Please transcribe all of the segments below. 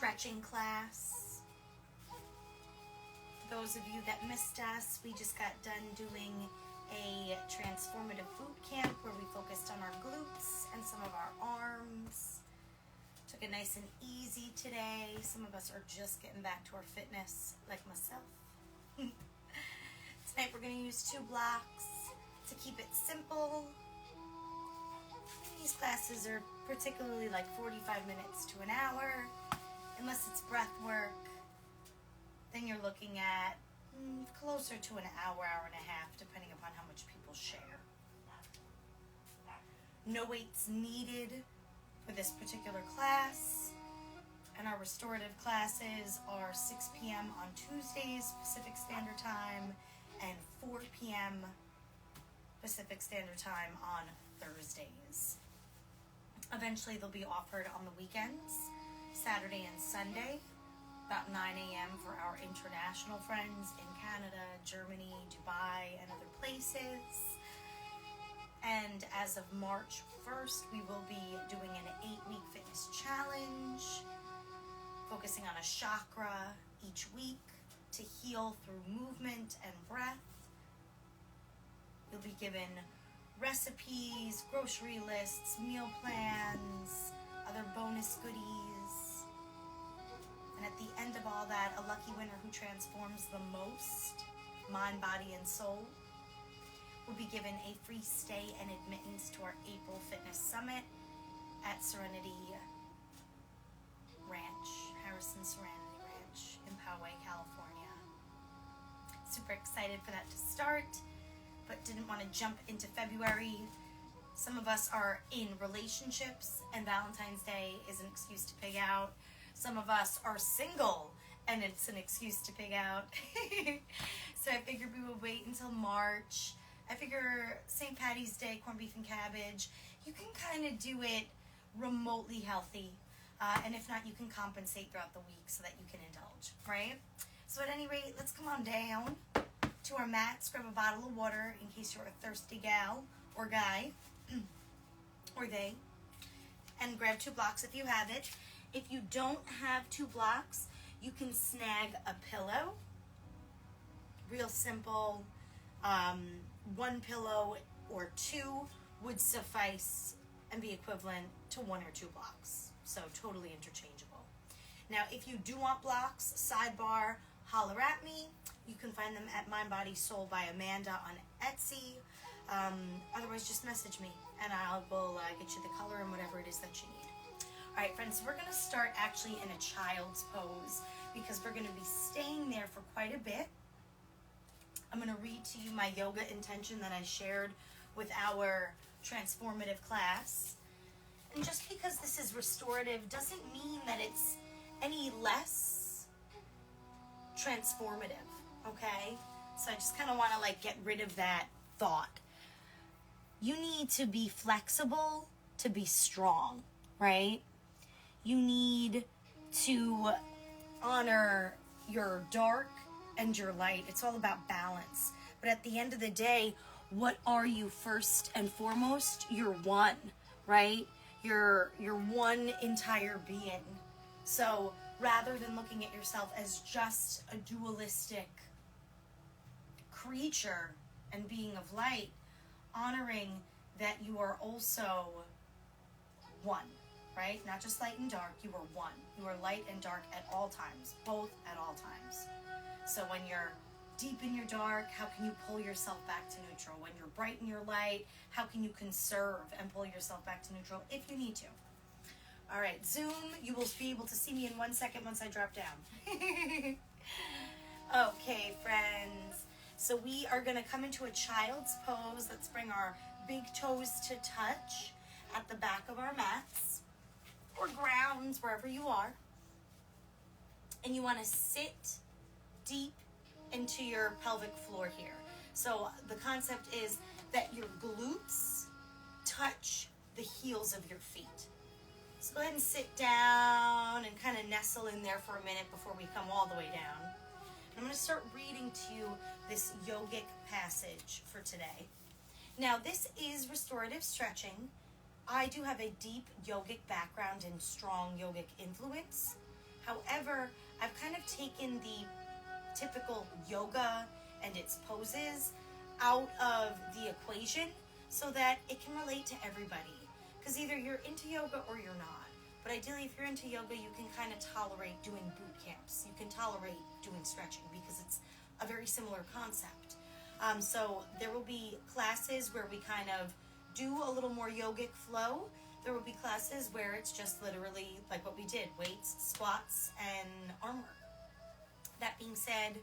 stretching class. For those of you that missed us, we just got done doing a transformative boot camp where we focused on our glutes and some of our arms. Took it nice and easy today. Some of us are just getting back to our fitness, like myself. Tonight we're going to use 2 blocks to keep it simple. These classes are particularly like 45 minutes to an hour. Unless it's breath work, then you're looking at closer to an hour, hour and a half, depending upon how much people share. No weights needed for this particular class. And our restorative classes are 6 p.m. on Tuesdays, Pacific Standard Time, and 4 p.m. Pacific Standard Time on Thursdays. Eventually they'll be offered on the weekends, Saturday and Sunday, about 9 a.m. for our international friends in Canada, Germany, Dubai, and other places. And as of March 1st, we will be doing an 8-week fitness challenge, focusing on a chakra each week to heal through movement and breath. You'll be given recipes, grocery lists, meal plans, other bonus goodies. And at the end of all that, a lucky winner who transforms the most, mind, body, and soul, will be given a free stay and admittance to our April Fitness Summit at Serenity Ranch, Harrison Serenity Ranch in Poway, California. Super excited for that to start, but didn't want to jump into February. Some of us are in relationships, and Valentine's Day is an excuse to pig out. Some of us are single, and it's an excuse to pig out. So I figured we would wait until March. I figure St. Patty's Day, corned beef and cabbage, you can kind of do it remotely healthy. And if not, you can compensate throughout the week so that you can indulge, right? So at any rate, let's come on down to our mats, grab a bottle of water in case you're a thirsty gal or guy, or they, and grab 2 blocks if you have it. If you don't have 2 blocks, you can snag a pillow. Real simple. 1 pillow or 2 would suffice and be equivalent to 1 or 2 blocks. So totally interchangeable. Now, if you do want blocks, sidebar, holler at me. You can find them at Mind, Body, Soul by Amanda on Etsy. Otherwise, just message me and I will get you the color and whatever it is that you need. All right, friends, so we're going to start actually in a child's pose because we're going to be staying there for quite a bit. I'm going to read to you my yoga intention that I shared with our transformative class. And just because this is restorative doesn't mean that it's any less transformative, okay? So I just kind of want to like get rid of that thought. You need to be flexible to be strong, right? You need to honor your dark and your light. It's all about balance. But at the end of the day, what are you first and foremost? You're one, right? You're one entire being. So rather than looking at yourself as just a dualistic creature and being of light, honoring that you are also one, right? Not just light and dark, you are one. You are light and dark at all times, both at all times. So when you're deep in your dark, how can you pull yourself back to neutral? When you're bright in your light, how can you conserve and pull yourself back to neutral if you need to? All right, Zoom, you will be able to see me in 1 second once I drop down. Okay, friends. So we are going to come into a child's pose. Let's bring our big toes to touch at the back of our mats or grounds, wherever you are. And you want to sit deep into your pelvic floor here. So the concept is that your glutes touch the heels of your feet. So go ahead and sit down and kind of nestle in there for a minute before we come all the way down. And I'm going to start reading to you this yogic passage for today. Now, this is restorative stretching. I do have a deep yogic background and strong yogic influence. However, I've kind of taken the typical yoga and its poses out of the equation so that it can relate to everybody. Because either you're into yoga or you're not. But ideally, if you're into yoga, you can kind of tolerate doing boot camps. You can tolerate doing stretching because it's a very similar concept. So there will be classes where we kind of do a little more yogic flow. There will be classes where it's just literally like what we did, weights, squats, and arm work. That being said,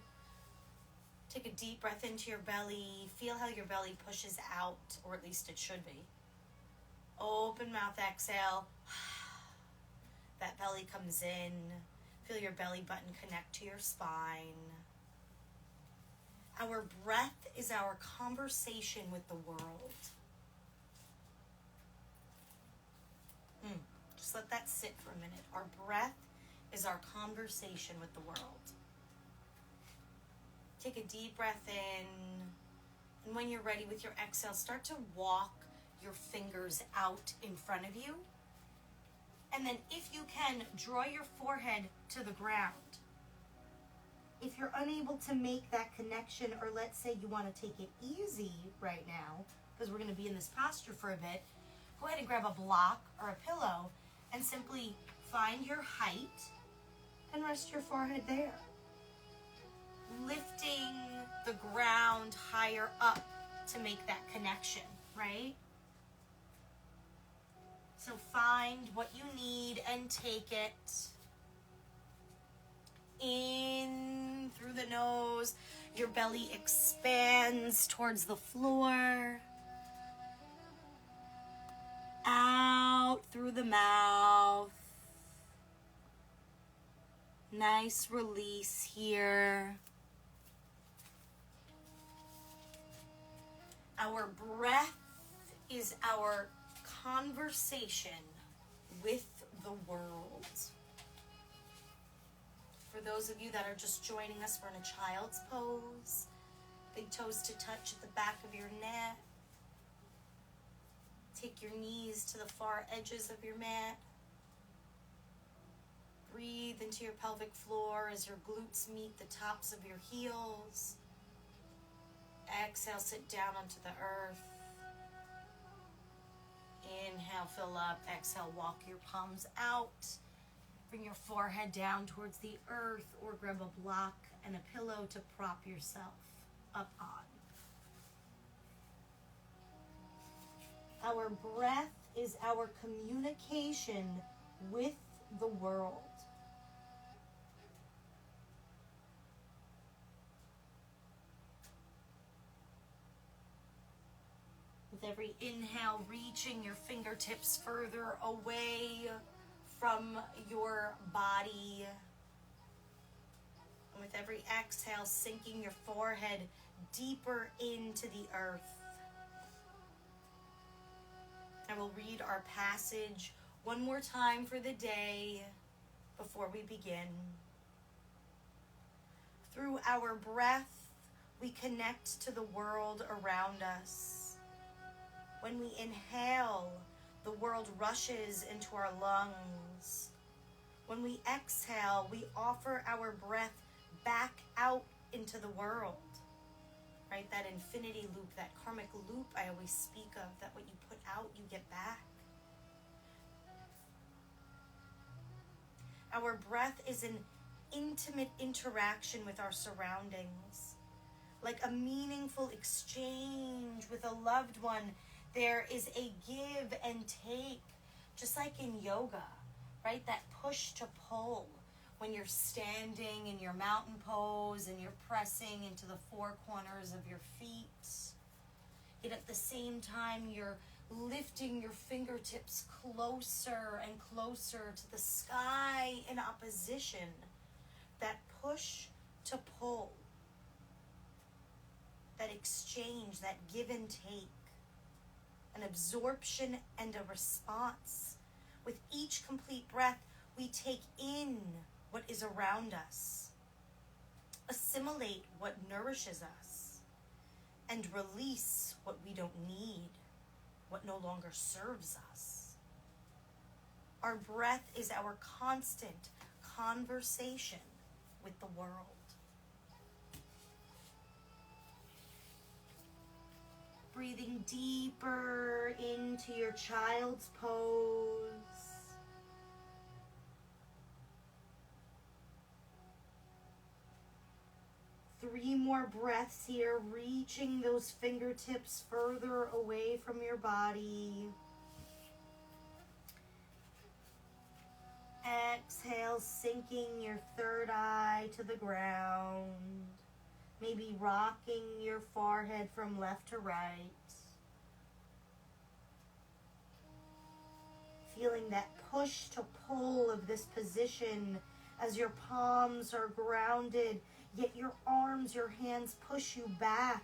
take a deep breath into your belly. Feel how your belly pushes out, or at least it should be. Open mouth, exhale. That belly comes in. Feel your belly button connect to your spine. Our breath is our conversation with the world. Just let that sit for a minute. Our breath is our conversation with the world. Take a deep breath in. And when you're ready with your exhale, start to walk your fingers out in front of you. And then if you can, draw your forehead to the ground. If you're unable to make that connection, or let's say you want to take it easy right now, because we're going to be in this posture for a bit, go ahead and grab a block or a pillow and simply find your height and rest your forehead there. Lifting the ground higher up to make that connection, right? So find what you need and take it in through the nose. Your belly expands towards the floor. Out through the mouth. Nice release here. Our breath is our conversation with the world. For those of you that are just joining us, we're in a child's pose. Big toes to touch at the back of your neck. Take your knees to the far edges of your mat. Breathe into your pelvic floor as your glutes meet the tops of your heels. Exhale, sit down onto the earth. Inhale, fill up. Exhale, walk your palms out. Bring your forehead down towards the earth, or grab a block and a pillow to prop yourself up on. Our breath is our communication with the world. With every inhale, reaching your fingertips further away from your body. And with every exhale, sinking your forehead deeper into the earth. I will read our passage one more time for the day before we begin. Through our breath, we connect to the world around us. When we inhale, the world rushes into our lungs. When we exhale, we offer our breath back out into the world. Right? That infinity loop, that karmic loop I always speak of, that what you put out, you get back. Our breath is an intimate interaction with our surroundings. Like a meaningful exchange with a loved one, there is a give and take, just like in yoga, right? That push to pull. When you're standing in your mountain pose and you're pressing into the four corners of your feet. Yet at the same time, you're lifting your fingertips closer and closer to the sky in opposition. That push to pull. That exchange, that give and take. An absorption and a response. With each complete breath, we take in what is around us, assimilate what nourishes us, and release what we don't need, what no longer serves us. Our breath is our constant conversation with the world. Breathing deeper into your child's pose. 3 more breaths here, reaching those fingertips further away from your body. Exhale, sinking your third eye to the ground. Maybe rocking your forehead from left to right. Feeling that push to pull of this position as your palms are grounded, yet your arms, your hands push you back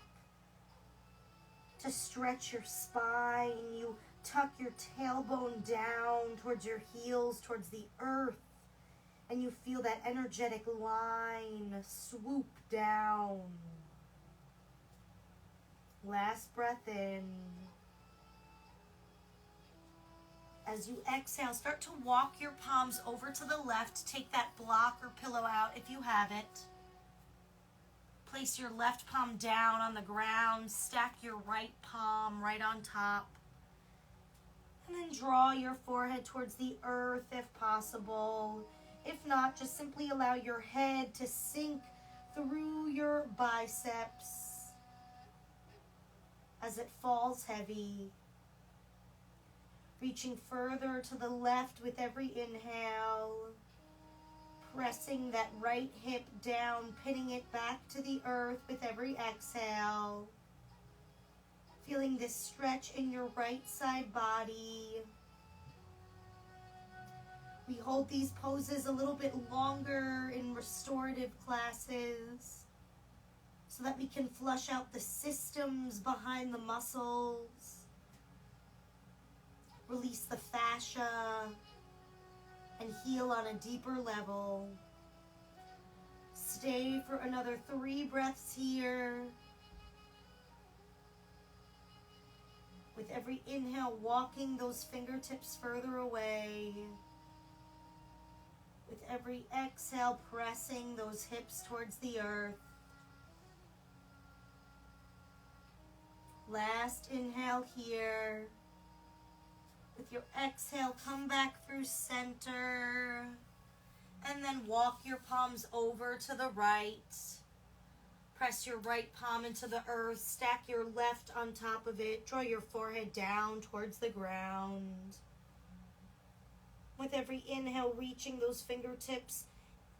to stretch your spine. You tuck your tailbone down towards your heels, towards the earth, and you feel that energetic line swoop down. Last breath in. As you exhale, start to walk your palms over to the left. Take that block or pillow out if you have it. Place your left palm down on the ground. Stack your right palm right on top. And then draw your forehead towards the earth if possible. If not, just simply allow your head to sink through your biceps as it falls heavy. Reaching further to the left with every inhale. Pressing that right hip down, pinning it back to the earth with every exhale. Feeling this stretch in your right side body. We hold these poses a little bit longer in restorative classes so that we can flush out the systems behind the muscles. Release the fascia and heal on a deeper level. Stay for another 3 breaths here. With every inhale, walking those fingertips further away. With every exhale, pressing those hips towards the earth. Last inhale here. With your exhale, come back through center. And then walk your palms over to the right. Press your right palm into the earth. Stack your left on top of it. Draw your forehead down towards the ground. With every inhale, reaching those fingertips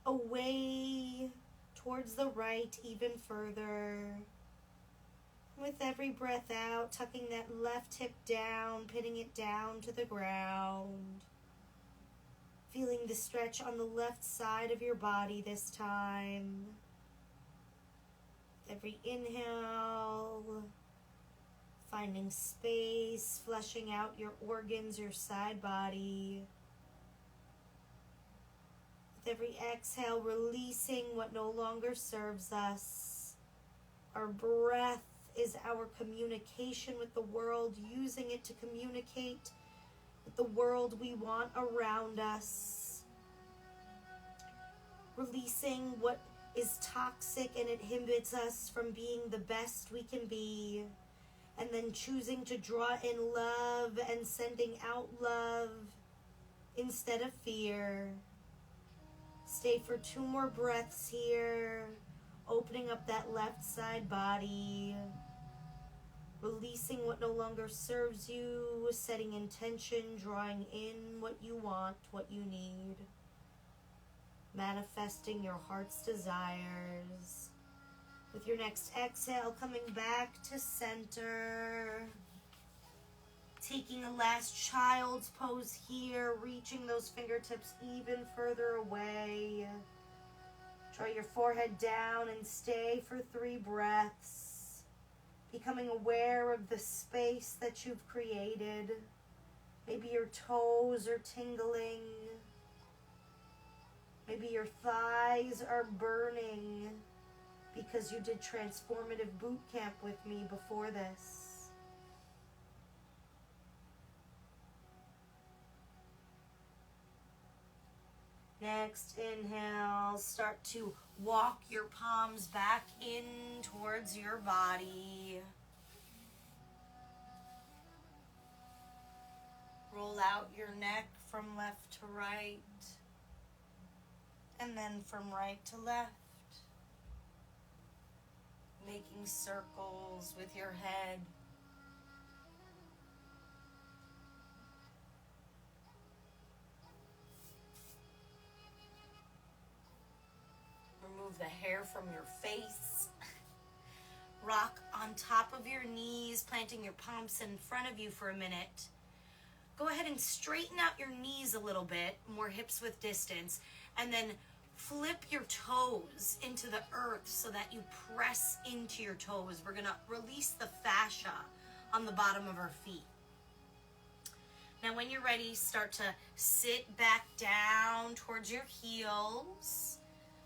away towards the right even further. With every breath out, tucking that left hip down, pinning it down to the ground. Feeling the stretch on the left side of your body this time. With every inhale, finding space, flushing out your organs, your side body. With every exhale, releasing what no longer serves us. Our breath is our communication with the world, using it to communicate with the world we want around us. Releasing what is toxic and inhibits us from being the best we can be. And then choosing to draw in love and sending out love instead of fear. Stay for 2 more breaths here. Opening up that left side body. Releasing what no longer serves you. Setting intention. Drawing in what you want, what you need. Manifesting your heart's desires. With your next exhale, coming back to center. Taking a last child's pose here. Reaching those fingertips even further away. Draw your forehead down and stay for 3 breaths. Becoming aware of the space that you've created. Maybe your toes are tingling. Maybe your thighs are burning because you did transformative boot camp with me before this. Next inhale, start to walk your palms back in towards your body. Roll out your neck from left to right, and then from right to left, making circles with your head. Remove the hair from your face. Rock on top of your knees, planting your palms in front of you for a minute. Go ahead and straighten out your knees a little bit, more hips width distance, and then flip your toes into the earth so that you press into your toes. We're gonna release the fascia on the bottom of our feet. Now when you're ready, start to sit back down towards your heels,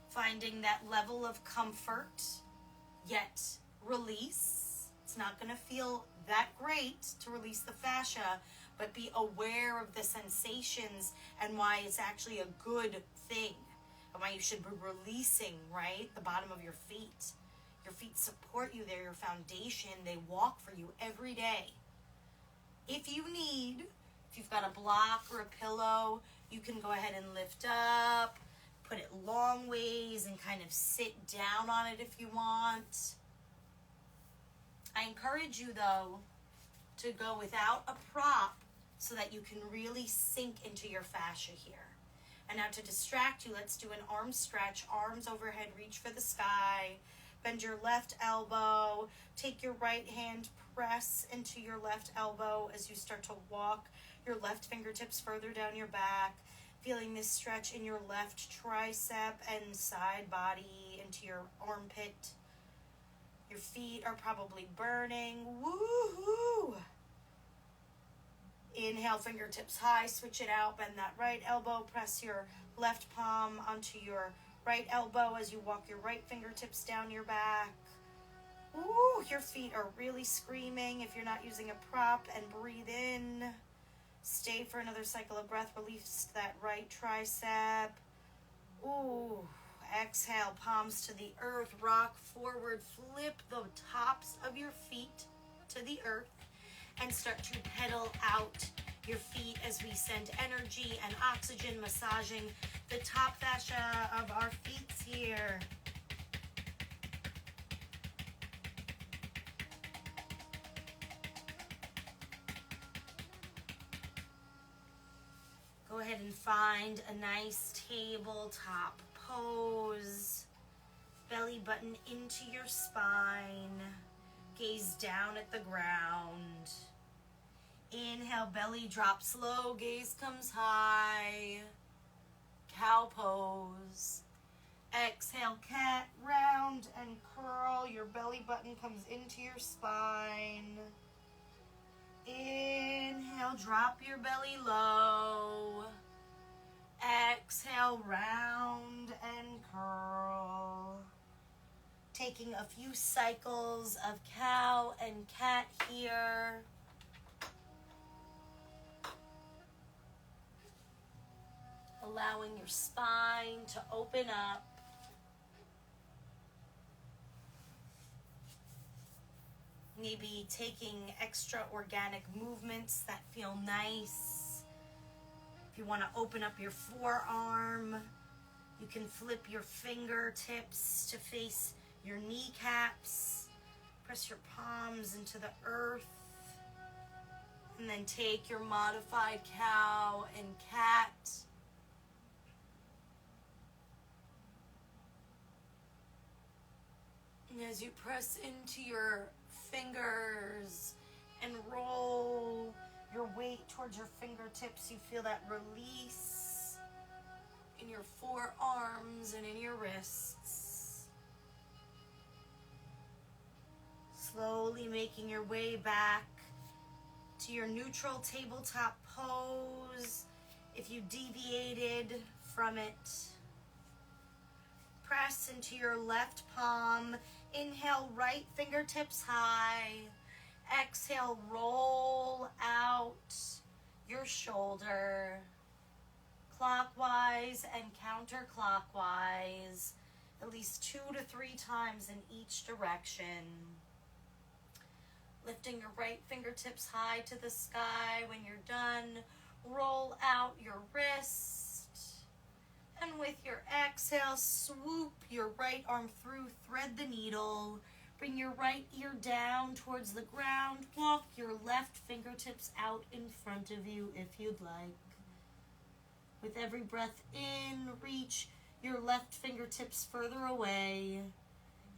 finding that level of comfort, yet release. It's not gonna feel that great to release the fascia, but be aware of the sensations and why it's actually a good thing. And why you should be releasing, right? The bottom of your feet. Your feet support you. They're your foundation. They walk for you every day. If you've got a block or a pillow, you can go ahead and lift up, put it long ways, and kind of sit down on it if you want. I encourage you, though, to go without a prop so that you can really sink into your fascia here. And now to distract you, let's do an arm stretch. Arms overhead, reach for the sky. Bend your left elbow. Take your right hand, press into your left elbow as you start to walk your left fingertips further down your back. Feeling this stretch in your left tricep and side body into your armpit. Your feet are probably burning. Woohoo! Inhale, fingertips high, switch it out, bend that right elbow, press your left palm onto your right elbow as you walk your right fingertips down your back. Ooh, your feet are really screaming if you're not using a prop, and breathe in. Stay for another cycle of breath, release that right tricep. Ooh, exhale, palms to the earth, rock forward, flip the tops of your feet to the earth, and start to pedal out your feet as we send energy and oxygen, massaging the top fascia of our feet here. Go ahead and find a nice tabletop pose. Belly button into your spine. Gaze down at the ground. Inhale, belly drops low, gaze comes high. Cow pose. Exhale, cat, round and curl. Your belly button comes into your spine. Inhale, drop your belly low. Exhale, round and curl. Taking a few cycles of cow and cat here. Allowing your spine to open up. Maybe taking extra organic movements that feel nice. If you want to open up your forearm, you can flip your fingertips to face your kneecaps. Press your palms into the earth. And then take your modified cow and cat. And as you press into your fingers and roll your weight towards your fingertips, you feel that release in your forearms and in your wrists. Slowly making your way back to your neutral tabletop pose. If you deviated from it, press into your left palm. Inhale, right fingertips high. Exhale, roll out your shoulder. Clockwise, clockwise and counterclockwise, at least 2 to 3 times in each direction. Lifting your right fingertips high to the sky. When you're done, roll out your wrist. And with your exhale, swoop your right arm through, thread the needle. Bring your right ear down towards the ground. Walk your left fingertips out in front of you if you'd like. With every breath in, reach your left fingertips further away.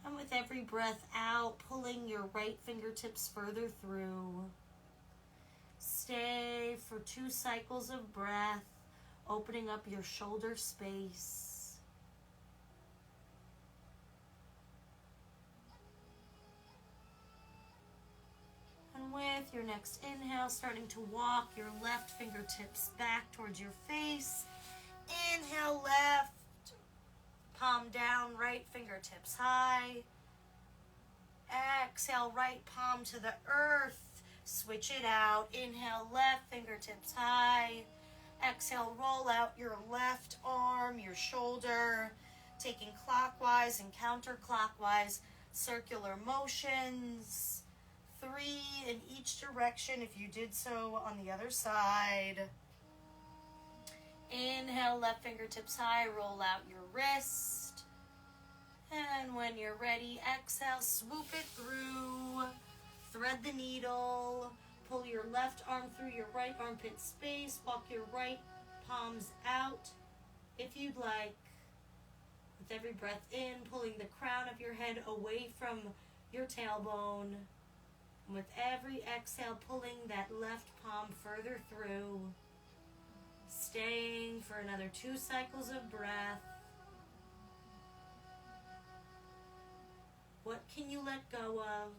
And with every breath out, pulling your right fingertips further through. Stay for 2 cycles of breath, opening up your shoulder space. And with your next inhale, starting to walk your left fingertips back towards your face. Inhale, left. Palm down, right fingertips high. Exhale, right palm to the earth. Switch it out. Inhale, left fingertips high. Exhale, roll out your left arm, your shoulder, taking clockwise and counterclockwise circular motions. 3 in each direction if you did so on the other side. Inhale, left fingertips high, roll out your wrist. And when you're ready, exhale, swoop it through. Thread the needle. Pull your left arm through your right armpit space. Walk your right palms out if you'd like. With every breath in, pulling the crown of your head away from your tailbone. And with every exhale, pulling that left palm further through. Staying for another 2 cycles of breath. What can you let go of?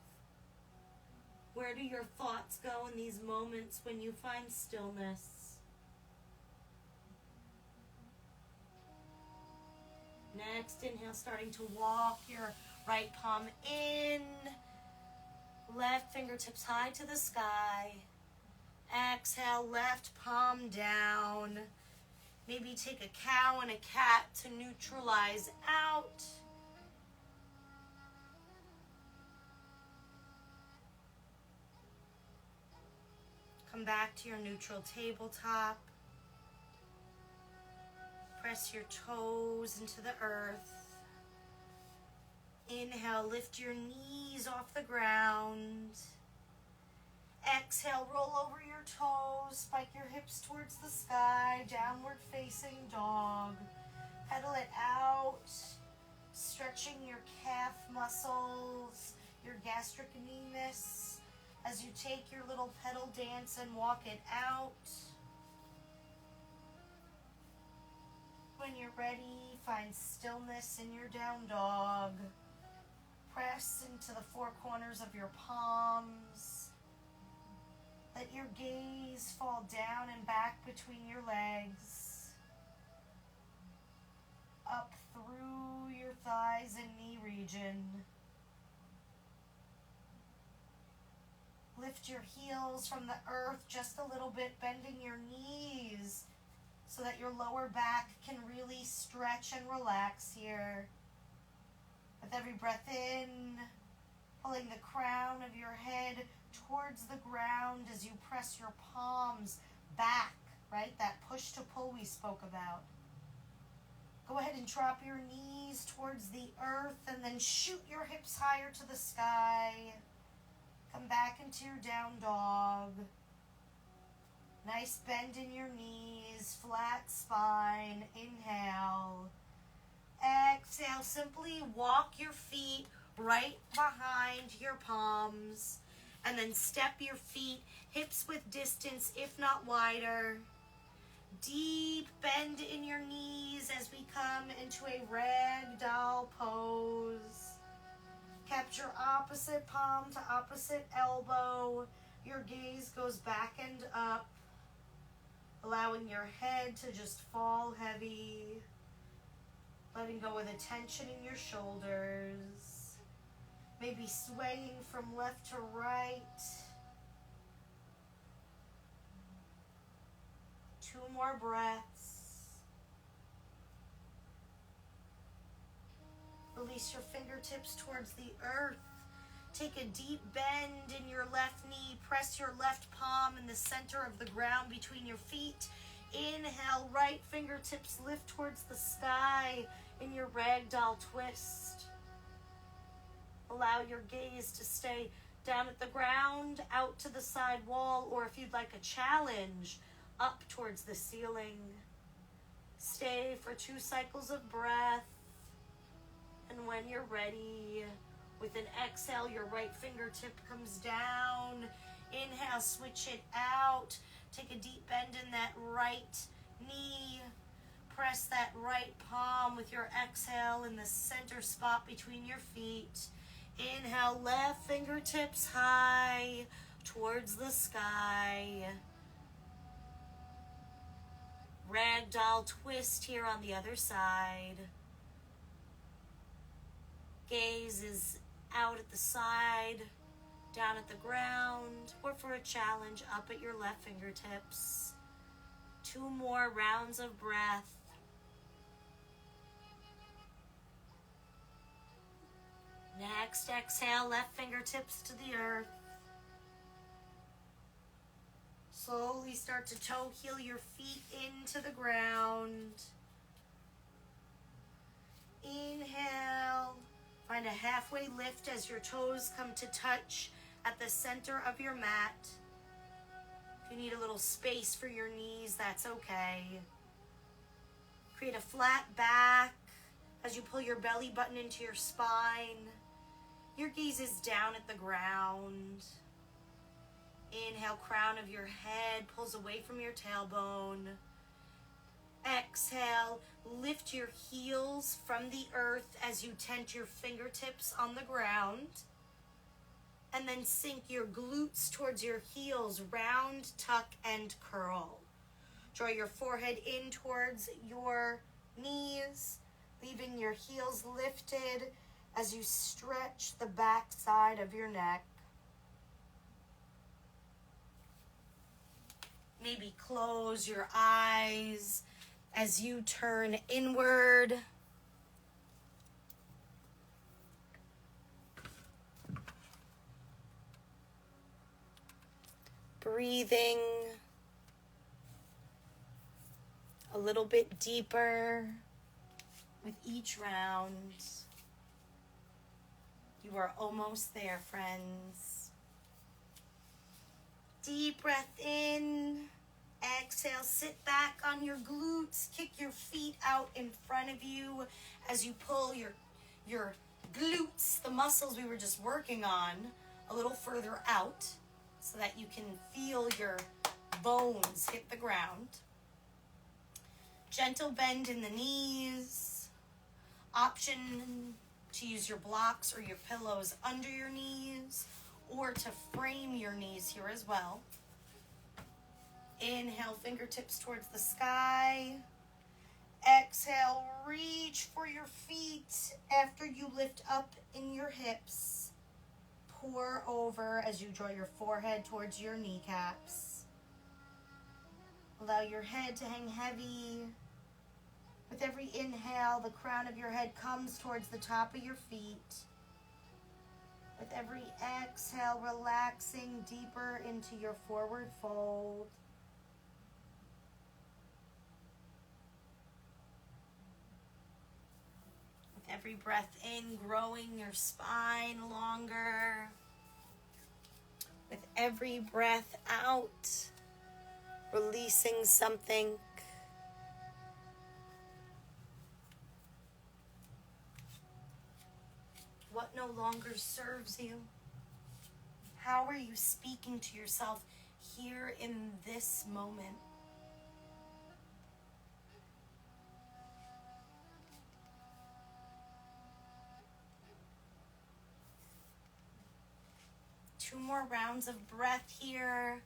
Where do your thoughts go in these moments when you find stillness? Next, inhale, starting to walk your right palm in. Left fingertips high to the sky. Exhale, left palm down. Maybe take a cow and a cat to neutralize out. Come back to your neutral tabletop. Press your toes into the earth. Inhale, lift your knees off the ground. Exhale, roll over your toes, spike your hips towards the sky, downward facing dog. Pedal it out, stretching your calf muscles, your gastrocnemius, as you take your little pedal dance and walk it out. When you're ready, find stillness in your down dog. Press into the 4 corners of your palms. Let your gaze fall down and back between your legs. Up through your thighs and knee region. Lift your heels from the earth just a little bit, bending your knees so that your lower back can really stretch and relax here. With every breath in, pulling the crown of your head towards the ground as you press your palms back, right? That push to pull we spoke about. Go ahead and drop your knees towards the earth and then shoot your hips higher to the sky. Come back into your down dog. Nice bend in your knees, flat spine. Inhale. Exhale, simply walk your feet right behind your palms. And then step your feet hips width distance, if not wider. Deep bend in your knees as we come into a ragdoll pose. Capture opposite palm to opposite elbow. Your gaze goes back and up, allowing your head to just fall heavy. Letting go of the tension in your shoulders. Maybe swaying from left to right. 2 more breaths. release your fingertips towards the earth. Take a deep bend in your left knee. Press your left palm in the center of the ground between your feet. Inhale, right fingertips lift towards the sky in your Ragdoll Twist. Allow your gaze to stay down at the ground, out to the side wall, or if you'd like a challenge, up towards the ceiling. Stay for 2 cycles of breath. And when you're ready, with an exhale, your right fingertip comes down. Inhale, switch it out. Take a deep bend in that right knee. Press that right palm with your exhale in the center spot between your feet. Inhale, left fingertips high towards the sky. Ragdoll twist here on the other side. Gaze is out at the side, down at the ground, or for a challenge, up at your left fingertips. 2 more rounds of breath. Next, exhale, left fingertips to the earth. Slowly start to toe heel your feet into the ground. Inhale. Find a halfway lift as your toes come to touch at the center of your mat. If you need a little space for your knees, that's okay. Create a flat back as you pull your belly button into your spine. Your gaze is down at the ground. Inhale, crown of your head pulls away from your tailbone. Exhale, lift your heels from the earth as you tent your fingertips on the ground. And then sink your glutes towards your heels, round, tuck, and curl. Draw your forehead in towards your knees, leaving your heels lifted as you stretch the back side of your neck. Maybe close your eyes as you turn inward. Breathing a little bit deeper with each round. You are almost there, friends. Deep breath in. Exhale, sit back on your glutes. Kick your feet out in front of you as you pull your glutes, the muscles we were just working on, a little further out so that you can feel your bones hit the ground. Gentle bend in the knees. Option to use your blocks or your pillows under your knees or to frame your knees here as well. Inhale, fingertips towards the sky. Exhale, reach for your feet after you lift up in your hips. Pour over as you draw your forehead towards your kneecaps. Allow your head to hang heavy. With every inhale, the crown of your head comes towards the top of your feet. With every exhale, relaxing deeper into your forward fold. With every breath in, growing your spine longer. With every breath out, releasing something. What no longer serves you? How are you speaking to yourself here in this moment? Two more rounds of breath here.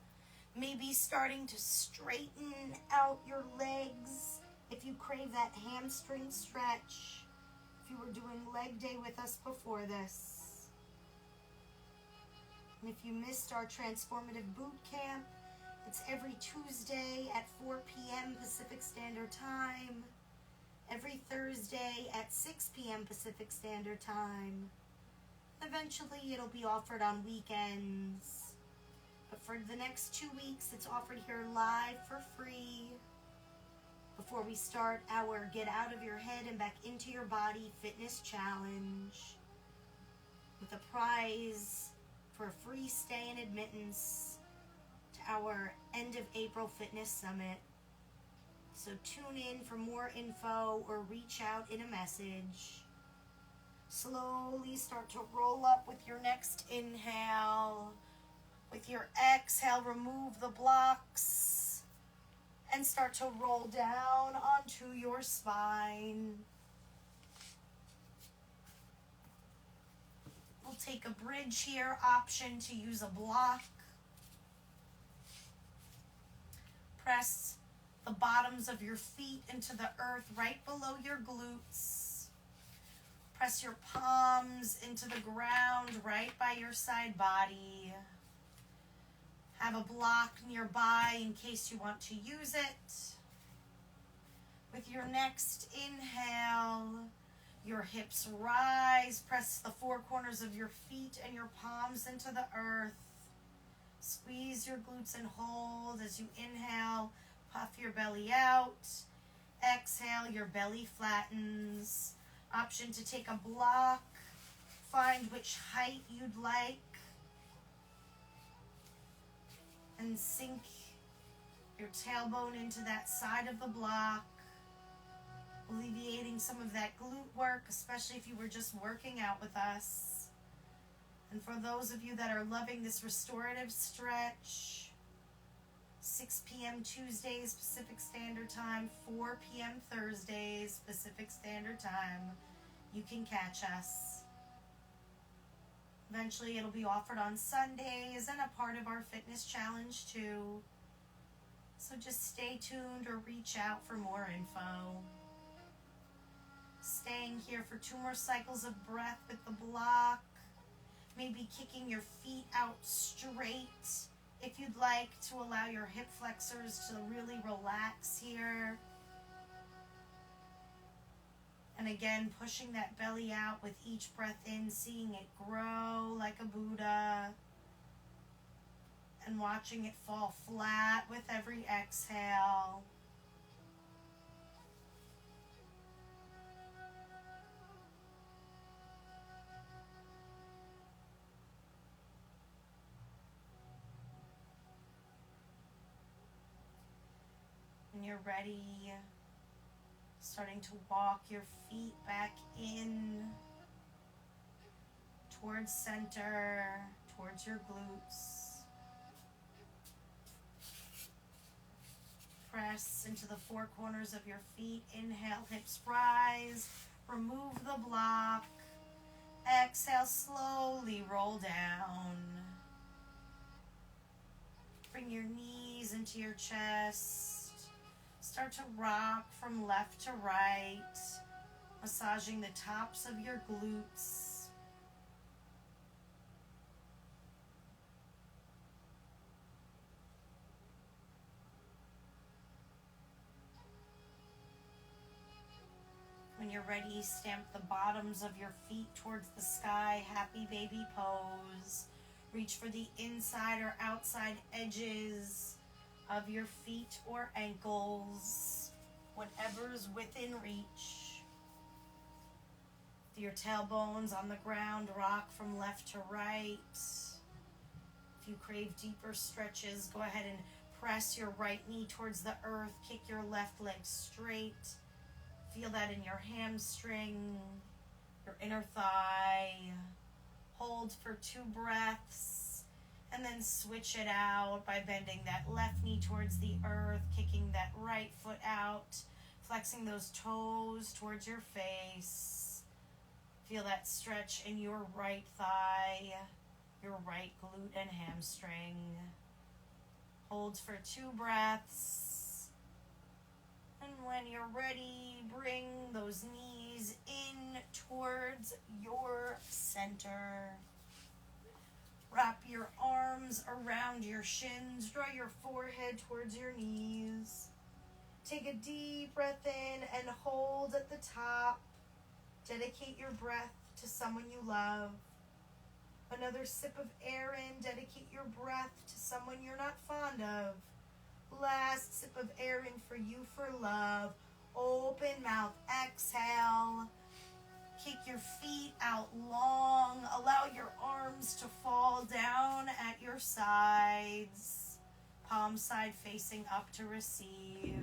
Maybe starting to straighten out your legs if you crave that hamstring stretch. If you were doing leg day with us before this. And if you missed our transformative boot camp, it's every Tuesday at 4 p.m. Pacific Standard Time, every Thursday Tuesday at 6 p.m. Pacific Standard Time. Eventually, it'll be offered on weekends. But for the next 2 weeks, it's offered here live for free before we start our Get Out of Your Head and Back into Your Body Fitness Challenge, with a prize for a free stay and admittance to our end of April fitness summit. So tune in for more info or reach out in a message. Slowly start to roll up with your next inhale. With your exhale, remove the blocks and start to roll down onto your spine. We'll take a bridge here, option to use a block. Press the bottoms of your feet into the earth right below your glutes. Press your palms into the ground right by your side body. Have a block nearby in case you want to use it. With your next inhale, your hips rise. Press the four corners of your feet and your palms into the earth. Squeeze your glutes and hold as you inhale. Puff your belly out. Exhale, your belly flattens. Option to take a block. Find which height you'd like. And sink your tailbone into that side of the block, alleviating some of that glute work, especially if you were just working out with us. And for those of you that are loving this restorative stretch, 6 p.m. Tuesdays Pacific Standard Time, 4 p.m. Thursdays Pacific Standard Time, you can catch us. Eventually, it'll be offered on Sundays and a part of our fitness challenge too. So just stay tuned or reach out for more info. Staying here for 2 more cycles of breath with the block. Maybe kicking your feet out straight if you'd like to allow your hip flexors to really relax here. And again, pushing that belly out with each breath in, seeing it grow like a Buddha. And watching it fall flat with every exhale. When you're ready, starting to walk your feet back in towards center, towards your glutes. Press into the 4 corners of your feet. Inhale, hips rise. Remove the block. Exhale, slowly roll down. Bring your knees into your chest. Start to rock from left to right, massaging the tops of your glutes. When you're ready, stamp the bottoms of your feet towards the sky, happy baby pose. Reach for the inside or outside edges of your feet or ankles, whatever's within reach. Your tailbones on the ground, rock from left to right. If you crave deeper stretches, go ahead and press your right knee towards the earth, kick your left leg straight. Feel that in your hamstring, your inner thigh. Hold for 2 breaths. And then switch it out by bending that left knee towards the earth, kicking that right foot out, flexing those toes towards your face. Feel that stretch in your right thigh, your right glute and hamstring. Hold for 2 breaths. And when you're ready, bring those knees in towards your center. Wrap your arms around your shins. Draw your forehead towards your knees. Take a deep breath in and hold hold at the top. Dedicate your breath to someone you love. Another sip of air in. Dedicate your breath to someone you're not fond of. Last sip of air in for you, for love. Open mouth, exhale. Kick your feet out long. Allow your arms to fall down at your sides. Palm side facing up to receive.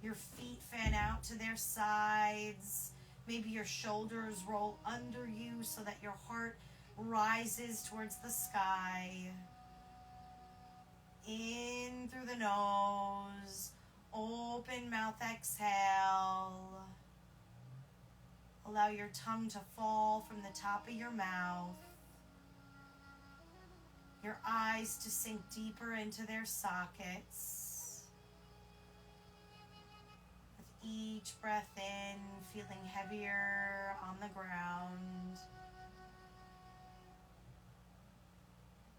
Your feet fan out to their sides. Maybe your shoulders roll under you so that your heart rises towards the sky. In through the nose. Open mouth, exhale. Allow your tongue to fall from the top of your mouth. Your eyes to sink deeper into their sockets. With each breath in, feeling heavier on the ground.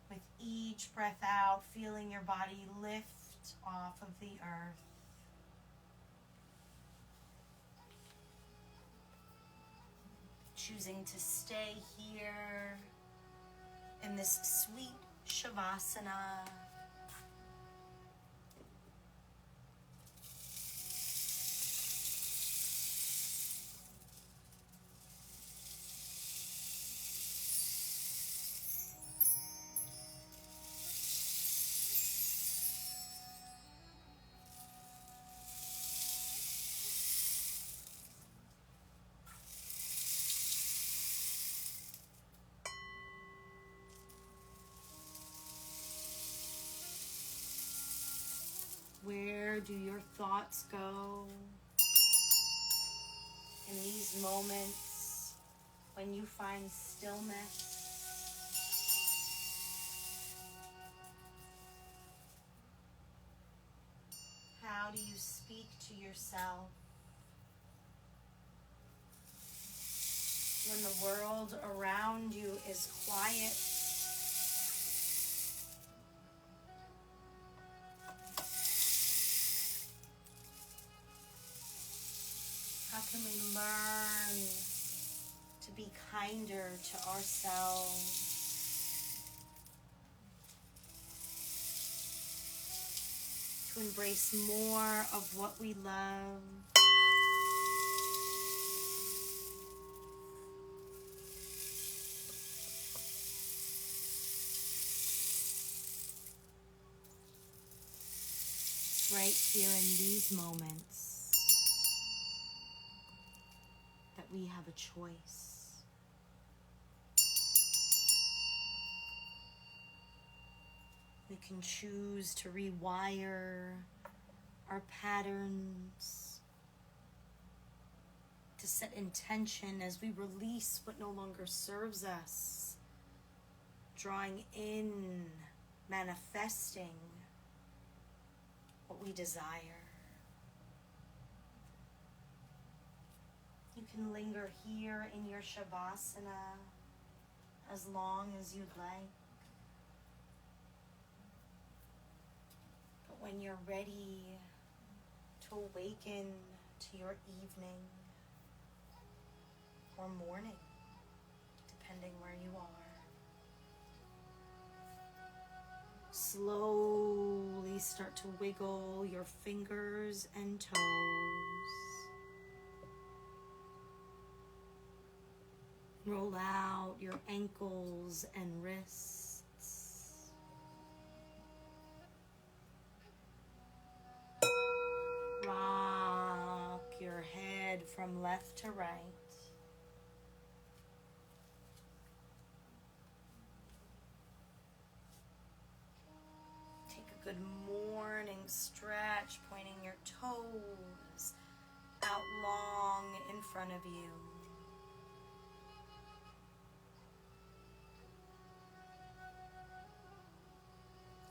With each breath out, feeling your body lift off of the earth. Choosing to stay here in this sweet Shavasana. Where do your thoughts go in these moments when you find stillness? How do you speak to yourself when the world around you is quiet? How can we learn to be kinder to ourselves? To embrace more of what we love? Right here in these moments, that we have a choice. We can choose to rewire our patterns, to set intention as we release what no longer serves us, drawing in, manifesting what we desire. You can linger here in your Shavasana as long as you'd like. But when you're ready to awaken to your evening or morning, depending where you are, slowly start to wiggle your fingers and toes. Roll out your ankles and wrists. Rock your head from left to right. Take a good morning stretch, pointing your toes out long in front of you.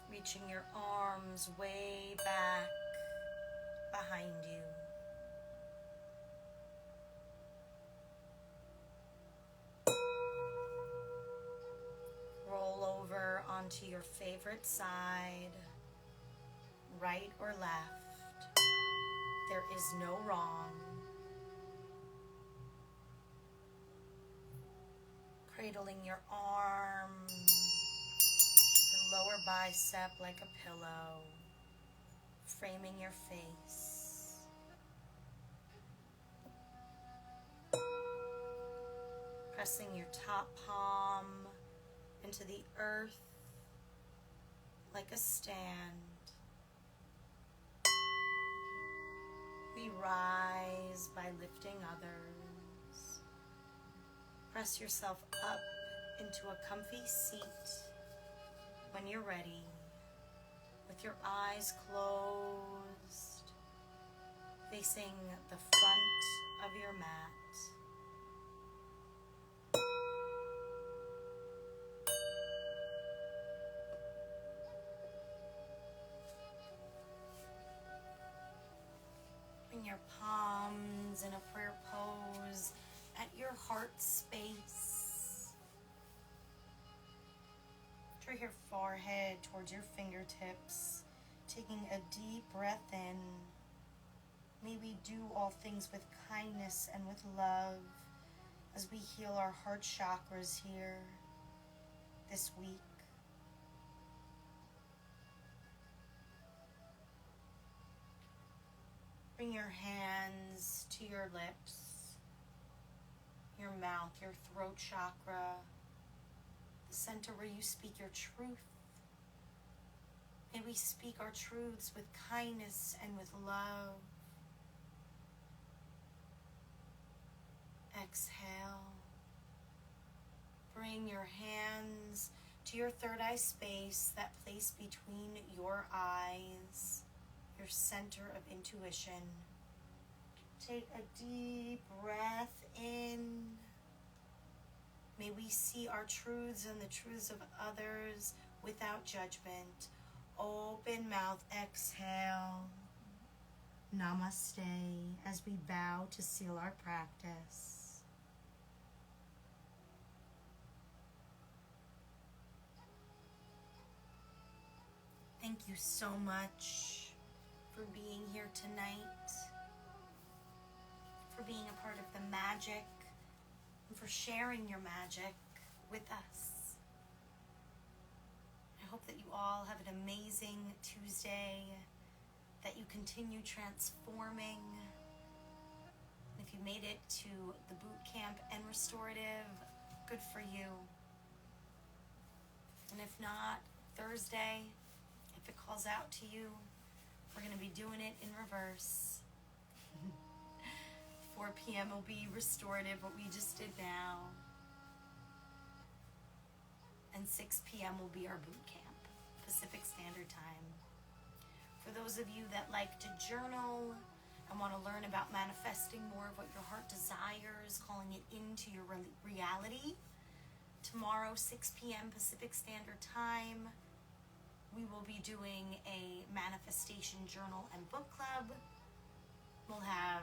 Reaching your arms way back behind you. Roll over onto your favorite side, right or left. There is no wrong cradling your arm, your lower bicep like a pillow, framing your face. Pressing your top palm into the earth like a stand. We rise by lifting others. Press yourself up into a comfy seat when you're ready, with your eyes closed, facing the front of your mat. Bring your palms in a prayer pose at your heart space. Draw your forehead towards your fingertips, taking a deep breath in. May we do all things with kindness and with love as we heal our heart chakras here this week. Bring your hands to your lips, your mouth, your throat chakra, the center where you speak your truth. May we speak our truths with kindness and with love. Exhale. Bring your hands to your third eye space, that place between your eyes, your center of intuition. Take a deep breath in. May we see our truths and the truths of others without judgment. Open mouth, exhale. Namaste, as we bow to seal our practice. Thank you so much for being here tonight, for being a part of the magic, and for sharing your magic with us. I hope that you all have an amazing Tuesday, that you continue transforming. And if you made it to the boot camp and restorative, good for you. And if not, Thursday, if it calls out to you, we're going to be doing it in reverse. 4 p.m. will be restorative, what we just did now. And 6 p.m. will be our boot camp, Pacific Standard Time. For those of you that like to journal and want to learn about manifesting more of what your heart desires, calling it into your reality, tomorrow, 6 p.m. Pacific Standard Time, we will be doing a manifestation journal and book club. We'll have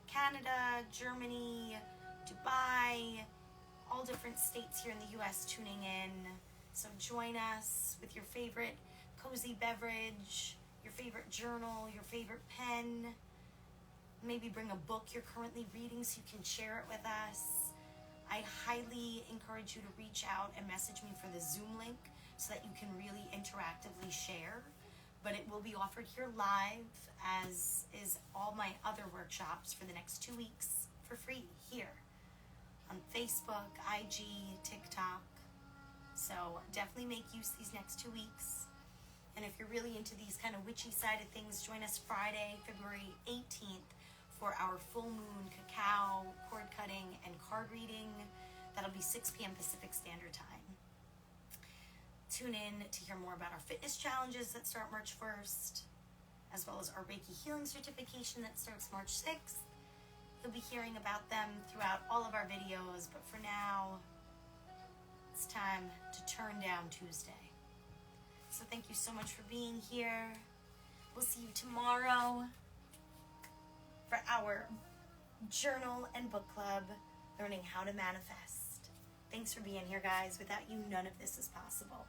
Canada, Germany, Dubai, all different states here in the U.S. tuning in. So join us with your favorite cozy beverage, your favorite journal, your favorite pen. Maybe bring a book you're currently reading so you can share it with us. I highly encourage you to reach out and message me for the Zoom link so that you can really interactively share. But it will be offered here live, as is all my other workshops for the next 2 weeks for free here on Facebook, IG, TikTok. So definitely make use these next 2 weeks. And if you're really into these kind of witchy side of things, join us Friday, February 18th for our full moon cacao, cord cutting, and card reading. That'll be 6 p.m. Pacific Standard Time. Tune in to hear more about our fitness challenges that start March 1st, as well as our Reiki Healing Certification that starts March 6th. You'll be hearing about them throughout all of our videos, but for now, it's time to turn down Tuesday. So thank you so much for being here. We'll see you tomorrow for our journal and book club, learning how to manifest. Thanks for being here, guys. Without you, none of this is possible.